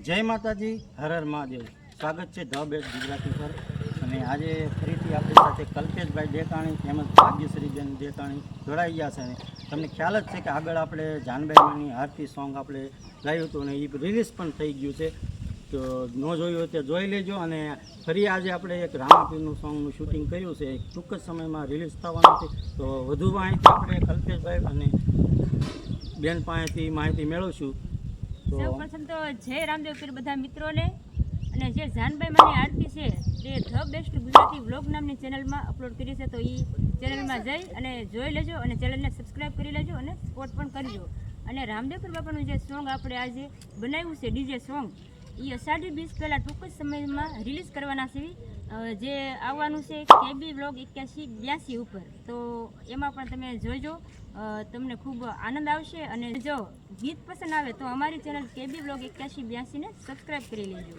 જય માતાજી, હર હર મહાદેવ। સ્વાગત છે ધ બેસ્ટ ગુજરાતી પર। અને આજે ફરીથી આપણી સાથે કલ્પેશભાઈ ડેકાણી તેમજ ભાગ્યશ્રીબેન ડેકાણી જોડાઈ ગયા છે। અને તમને ખ્યાલ જ છે કે આગળ આપણે જાનબાઈમાંની આરતી સોંગ આપણે ગાયું હતું અને એ રિલીઝ પણ થઈ ગયું છે, તો ન જોયું હોય તે જોઈ લેજો। અને ફરી આજે આપણે એક રામાપીરનું સોંગનું શૂટિંગ કર્યું છે, ટૂંક જ સમયમાં રિલીઝ થવાનું છે। તો વધુ માહિતી આપણે કલ્પેશભાઈ અને બેન પાસેથી માહિતી મેળવશું। સૌપ્રથમ તો જય રામદેવ પીર બધા મિત્રોને। અને જે જાનબાઈ માની આરતી છે તે ધ બેસ્ટ ગુજરાતી વ્લોગ નામની ચેનલમાં અપલોડ કરી છે, તો એ ચેનલમાં જઈ અને જોઈ લેજો અને ચેનલને સબસ્ક્રાઈબ કરી લેજો અને સપોર્ટ પણ કરજો। અને રામદેવ પીર બાપાનું જે સોંગ આપણે આજે બનાવ્યું છે ડીજે સોંગ, એ અષાઢી બીજ પહેલાં ટૂંક જ સમયમાં રિલીઝ કરવાના છે, જે આવવાનું છે કેબી વ્લોગ 8182 ઉપર। તો એમાં પણ તમે જોઈજો, તમને ખૂબ આનંદ આવશે। અને જો ગીત પસંદ આવે તો અમારી ચેનલ કેબી વ્લોગ 8182 ને સબસ્ક્રાઈબ કરી લેજો।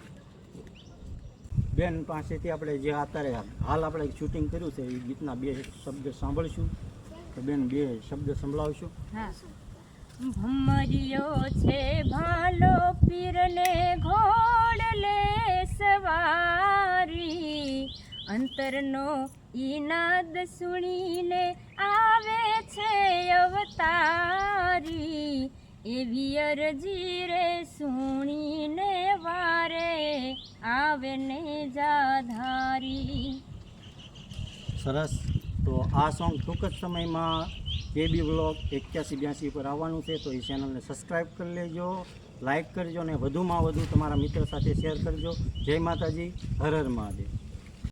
બેન પાસેથી આપણે જે અત્યારે હાલ આપણે શૂટિંગ કર્યું છે એ ગીતના બે શબ્દ સાંભળશું, તો બેન બે શબ્દ સંભળાવશું। હા, ભમરિયો છે ભાલો પીરને ઘોડલે સવારી, અંતરનો ઈનાદ સુણીને આવે છે અવતારી, એવી અરજી રે સુણીને વારે આવે ને જાધારી। સરસ। તો આ સોંગ ટૂંક જ સમયમાં કેબી વ્લોગ 8182 પર આવવાનું છે, તો એ ચેનલને સબસ્ક્રાઈબ કરી લેજો, લાઈક કરજો અને વધુમાં વધુ તમારા મિત્ર સાથે શેર કરજો। જય માતાજી, હર હર મહાદેવ।